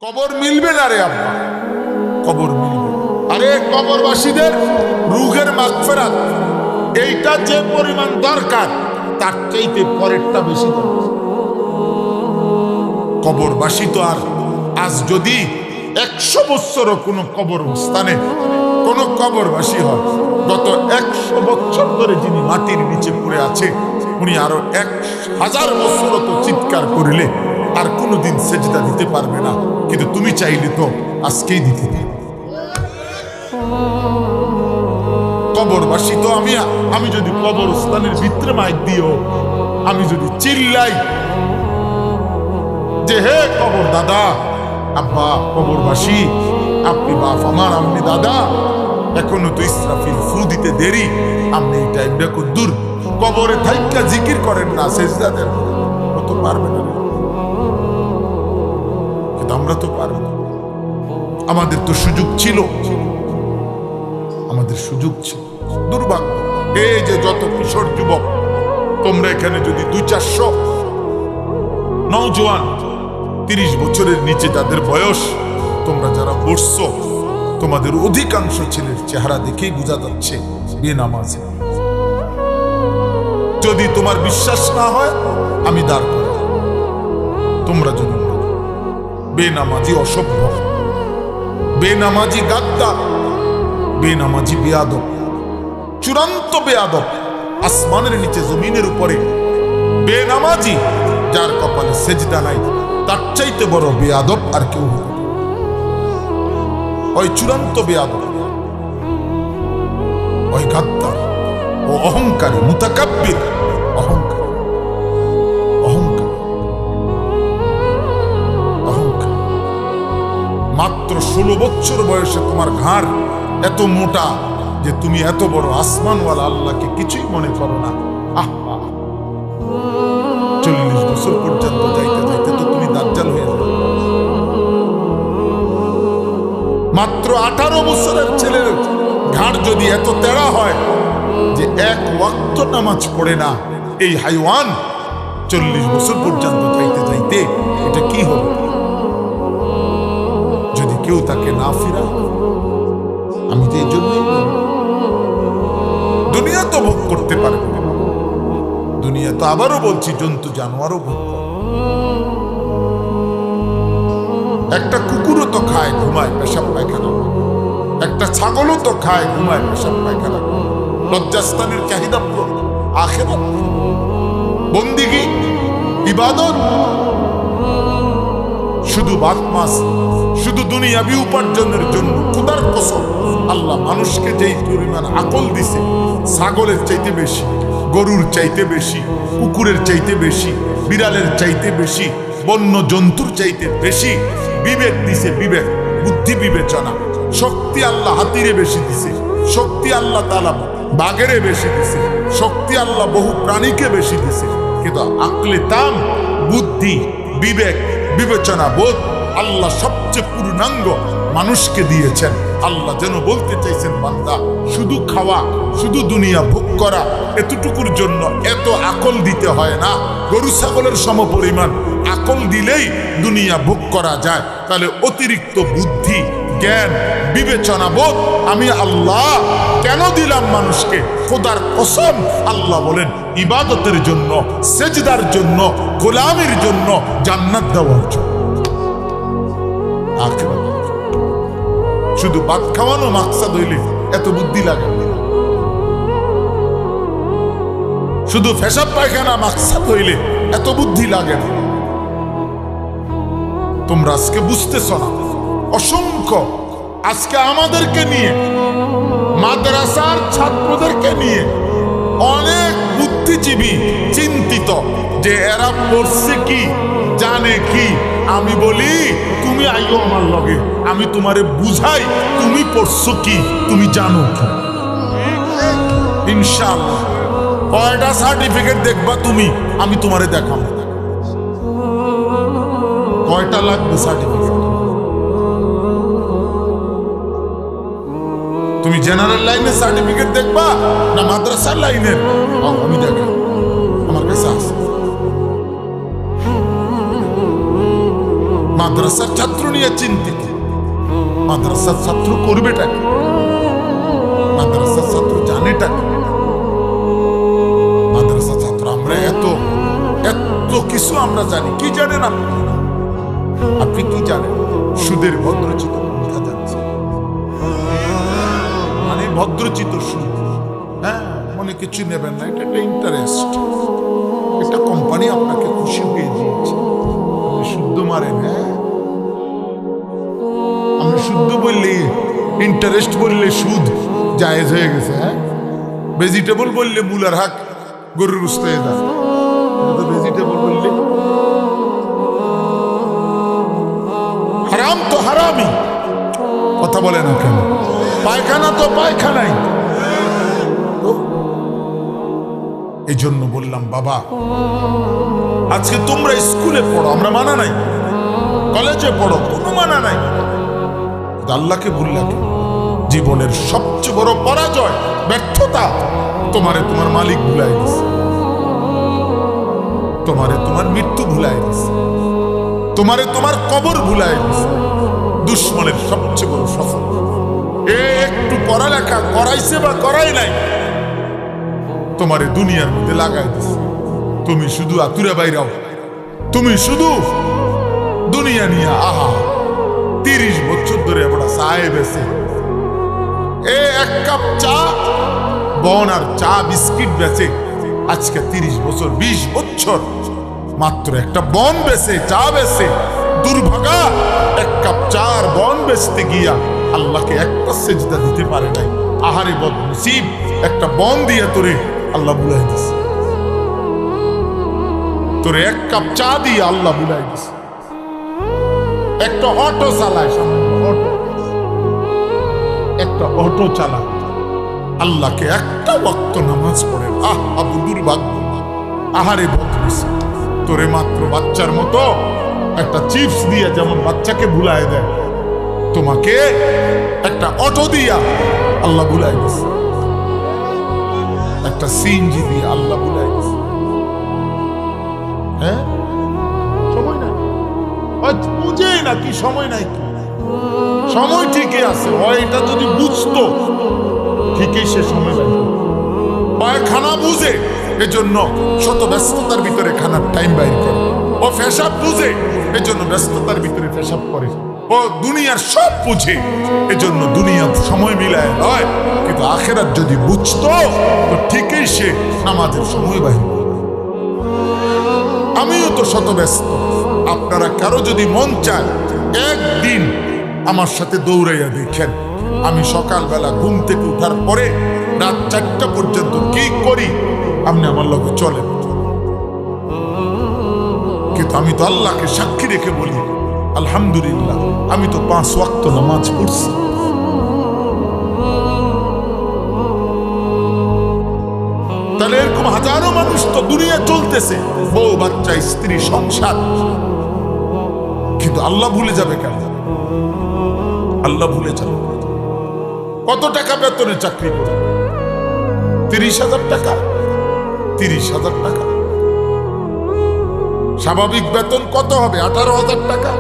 কবর মিলবে না রে আব্বা, কবর মিলবে। আরে কবরবাসীদের রুহের মাগফিরাত এইটা যে পরিমাণ দরকার তার চাইতে পরেরটা বেশি দরকার। কবরবাসী তো আর আজ যদি 100 বছরও কোনো কবরস্থানে কোনো কবরবাসী হয়, গত 100 বছর ধরে যিনি মাটির নিচে পড়ে আছে উনি আরো 1000 বছরও তো চিৎকার করিলে আর কোনোদিন সেজদা দিতে পারবে না, কিন্তু তুমি চাইলে তো আজকেই দিতে পারবে। কবরবাসী তো আমি যদি কবরস্থানের ভিতরে মাইক দিও, আমি যদি চিল্লাই যে হে কবর দাদা আব্বা, কবরবাসী আপনি বাপ আমার, আপনি দাদা, এখনো তো ইসরাফিল ফু দিতে দেরি, আপনি এই টাইমটা কদ্দুর কবরে থাইকা জিকির করেন না, সেজদা দেন, ও তো পারবে না, কিন্তু আমরা তো পারবো না। আমাদের তো সুযোগ ছিল, আমাদের সুযোগ ছিল। দুর্ভাগ্য এই যে যত কিশোর যুবক তোমরা এখানে যদি 200-400 নওজোয়ান 30 বছরের নিচে যাদের বয়স তোমরা যারা বসছো, তোমাদের অধিকাংশ ছেলের চেহারা দেখেই বোঝা যাচ্ছে বেনামাজি। যদি তোমার বিশ্বাস না হয় আমি দাঁড় করি, তোমরা যদি বেনামাজি অসভ্য, বেনামাজি গাদ্দার, বেনামাজি বেয়াদব, চূড়ান্ত বেয়াদব, আসমানের নিচে জমিনের উপরে বেনামাজি যার কপালে সেজদা নাই তার চাইতে বড় বেয়াদব আর কেউ নেই। ওই চূড়ান্ত বেয়াদব, ওই গাদ্দার, ও অহংকারী, মুতাকাব্বির, অহংকার, অহংকার, অহংকার। মাত্র 16 বছর বয়সে তোমার ঘাড় এত মোটা যে তুমি এত বড় আসমানওয়ালা আল্লাহকে কিছুই মনে করো না। 40 বছর পর্যন্ত যাইতে যাইতে তো তুমি দাজ্জাল হয়ে যাবে। মাত্র 18 বছরের ছেলের ঘাড় যদি এত তেড়া হয় যে এক ওয়াক্ত নামাজ পড়ে না, এই হাইওয়ান 40 বছর পর্যন্ত যাইতে যাইতে এটা কি হবে? যদি কেউ তাকে না ফিরায়, আমি তো এই জন্যই দুনিয়া তো ভোগ করতে পারবে না, দুনিয়া তো আবারও বলছি জন্তু জানোয়ারও ভোগ করে। একটা কুকুরও তো খায় ঘুমায় পেশাব পায়খানা, একটা ছাগলও তো খায় ঘুমায় পেশাব পায়খানা। লজ্জাস্থানের চাহিদা পূরণ, আখিরাত, বন্দিগি, ইবাদত, শুধু ভাত মাছ, শুধু দুনিয়াবি উপার্জনের জন্য খোদার কসম আল্লাহ মানুষকে যেই পরিমাণ আকল দিছে, ছাগলের চাইতে বেশি, গরুর চাইতে বেশি, কুকুরের চাইতে বেশি, বিড়ালের চাইতে বেশি, বন্য জন্তুর চাইতে বেশি বিবেক দিছে, বিবেক, বুদ্ধি, বিবেচনা, শক্তি আল্লাহ হাতিরে বেশি দিছে, শক্তি আল্লাহ তাআলা বাঘেরে বেশি দিছে, শক্তি আল্লাহ বহু প্রাণীকে বেশি দিছে, কিন্তু আকলে তাম, বুদ্ধি, বিবেক, বিবেচনা বোধ আল্লাহ সবচেয়ে পূর্ণাঙ্গ মানুষকে দিয়েছেন। আল্লাহ যেন বলতে চাইছেন বান্দা শুধু খাওয়া, শুধু দুনিয়া ভোগ করা, এতটুকুর জন্য এত আকল দিতে হয় না। গরু ছাগলের সমপরিমাণ আকল দিলেই দুনিয়া ভোগ করা যায়। তাহলে অতিরিক্ত বুদ্ধি, জ্ঞান, বিবেচনা বোধ আমি আল্লাহ কেন দিলাম মানুষকে? খোদার কসম আল্লাহ বলেন ইবাদতের জন্য, সেজদার জন্য, গোলামির জন্য, জান্নাত দেওয়ার জন্য। শুধু ভাত খাওয়ানো মাকসাদ হইলে এত বুদ্ধি লাগে, শুধু পেশাব পায়খানা মাকসাদ হইলে এত বুদ্ধি লাগে না। তোমরা আজকে বুঝতেছ না, অসংখ্য আজকে আমাদেরকে নিয়ে, মাদ্রাসার ছাত্রদেরকে নিয়ে অনেক বুদ্ধিজীবী চিন্তিত যে এরা পড়ছে কি, জানে কি। আমি বলি তুমি আইও আমার লগে, আমি তোমারে বুঝাই তুমি পড়ছো কি, তুমি জানো কি। ইনশাআল্লাহ কয়টা সার্টিফিকেট দেখবা তুমি, আমি তোমারে দেখাবো। কয়টা লাগবে সার্টিফিকেট? তুমি জেনারেল লাইনের সার্টিফিকেট দেখবা না মাদ্রাসার লাইনের? আমি দেখি, আমার কাছে আছে। মাদ্রাসার ছাত্র নিয়ে দুনিয়া চিন্তিত। মাদ্রাসার ছাত্র করবেটা কি? মাদ্রাসার ছাত্র জানেটা কি? মাদ্রাসা ছাত্র আমরা এত এত কিছু আমরা জানি। কি জানেন আপনি? আপনি কি জানেন? সুদের ভদ্রচিত কোথা যাচ্ছে, মানে ভদ্রচিত সুদ। হ্যাঁ, মনে কিছু নেবেন না, এটা একটা ইন্টারেস্ট। একটা কোম্পানি আপনাকে খুশি পেয়ে দিয়েছে, শুদ্ধ মারেন। হ্যাঁ, আমরা শুদ্ধ বললে ইন্টারেস্ট বললে সুদ জায়েজ হয়ে গেছে। হ্যাঁ, ভেজিটেবল বললে মূলার হাক গরুর গোশত হয়ে যায়। ভেজিটেবল বললে হারাম তো হারামই। কথা বলে না কেন? পায়খানা তো পায়খানাই। এই জন্য বললাম বাবা, আজকে তোমরা স্কুলে পড়ো, আমরা মানা নাই। কলেজে পড়ো, কোনো মানা নাই। আল্লাহকে ভুললা কেন? জীবনের সবচেয়ে বড় পরাজয়, ব্যর্থতা, তোমারে তোমার মালিক ভুলাই দিছে, তোমারে তোমার মৃত্যু ভুলাই দিছে, তোমারে তোমার কবর ভুলাই দিছে। দুশ্মনের সবচেয়ে বড় সফল। একটু পড়ালেখা করাইছে বা করাই নাই, তোমারে দুনিয়ার মধ্যে লাগাই দিছে। তুমি শুধু আতুরে বাইরাও, তুমি শুধু দুনিয়া নিয়ে আহা। 30 বছর ধরে আমরা চায়ে বেছে, এক কাপ চা বন আর চা বিস্কিট বেচে আজকে 30 বছর 20 বছর মাত্র একটা বন বেচে, চা বেচে। দুর্ভাগা, এক কাপ চা আর বন বেচতে গিয়া আল্লাহকে একটা সেজদা দিতে পারে নাই। আহারে বদনসিব, একটা বন দিয়া তোরে আল্লাহ বুলাই দিছে। তোরে এক কাপ চা দিয়ে আল্লাহ বুলাই দিছে। একটা অটো চালায়, একটা অটো চালায়, আল্লাহকে একটা ওয়াক্ত নামাজ পড়ে। আবু দুর্ভাগ্য, আহারে বদনসিব। তোরে মাত্র বাচ্চার মতো একটা চিপস দিয়ে যেমন বাচ্চাকে ভুলায় দেয়, তোমাকে একটা অটো দিয়া আল্লাহ ভুলাই দিছে, একটা সিএনজি দিয়ে আল্লাহ ভুলাই দিছে। হ্যাঁ, সময় নাই, বুঝে না কি সময় নাই। কি সময় ঠিকই আছে, এটা যদি বুঝতো ঠিকই সে সময় নাই। খানা বুঝে, এজন্য শত ব্যস্ততার ভিতরে খানার টাইম বাইর করে। ও পেশাব বুঝে, এজন্য ব্যস্ততার ভিতরে পেশাব করে। ও দুনিয়ার সব বুঝে, এজন্য দুনিয়ার সময় মিলায় নয়। কিন্তু আখেরাত যদি বুঝতো তো ঠিকই সে নামাজের সময় বাইর করে। আমিও তো শত ব্যস্ত। আপনারা কারো যদি মন চায় একদিন আমার সাথে দৌড়াইয়া দেখেন, আমি সকালবেলা ঘুম থেকে উঠার পরে রাত 4টা পর্যন্ত কি করি, আপনি আমার লগে চলেন। কিন্তু আমি তো আল্লাহকে সাক্ষী রেখে বলি, আলহামদুলিল্লাহ আমি তো 5 ওয়াক্ত নামাজ পড়ছি। তাহলে এরকম হাজারো মানুষ তো দুনিয়া চলতেছে, বউ বাচ্চা স্ত্রী সংসার, কিন্তু আল্লাহ ভুলে যাবে কেন? আল্লাহ ভুলে যাবে। কত টাকা বেতনে চাকরি করে? 30,000 টাকা। 30,000 টাকা। স্বাভাবিক বেতন কত হবে? 18,000 টাকা,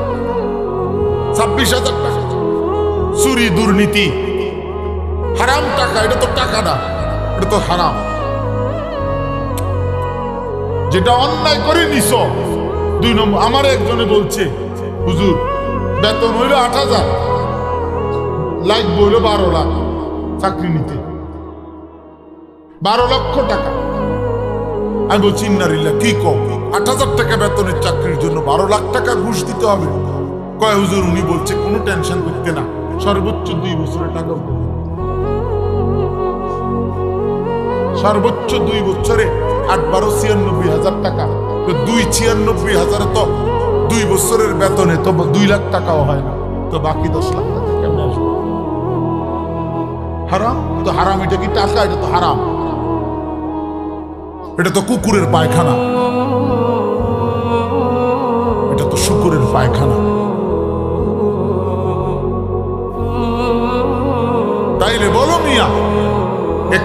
26,000 টাকা। চুরি, দুর্নীতি, হারাম টাকা, এটা তো টাকা না, এটা তো হারাম। যেটা অন্যায় করে নিছ। 2 নম্বর, আমার একজনে বলছে, হুজুর বেতন হইল 8,000, লাগবে হইল 12 লাখ চাকরি নিতে, 12 লক্ষ টাকা। আমি বলছি ইন্নালিল্লাহ, কি কম? 8,000 টাকা বেতনের চাকরির জন্য 12 লাখ টাকা ঘুষ দিতে হবে? কয় হুজুর, উনি বলছে কোনো টেনশন করতে না, সর্বোচ্চ 2 বছরের টাকা, সর্বোচ্চ 2 বছরে 8-12 96,000 টাকা। তো 96,000 তো 2 বছরের বেতনে তো 2 লাখ টাকাও হয় না, তো বাকি 10 লাখ টাকা কেমনে আসবে? হারাম তো হারাম। এটা কি টাকা? এটা তো হারাম। এটা তো কুকুরের পায়খানা, এটা তো শুকুরের পায়খানা। তাইলে বলো মিয়া,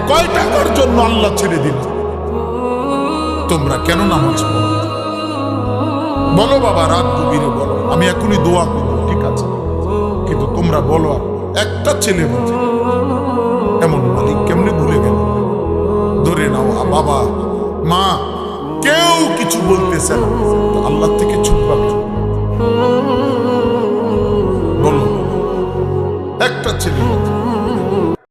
কয় টাকার জন্য আল্লাহ ছেড়ে দিল? তোমরা কেন নামাজ পড়ো? বলো বাবা, রাত গভীরে বলো, আমি এখনই দোয়া করবো, ঠিক আছে? তোমরা বলো একটা ছেলে বাঁচে, এমন মালিক কেমনে ভুলে গেল? ধরে নাও বাবা মা কেউ কিছু বলতেছে না, তো আল্লাহ থেকে ছুটবা কেন?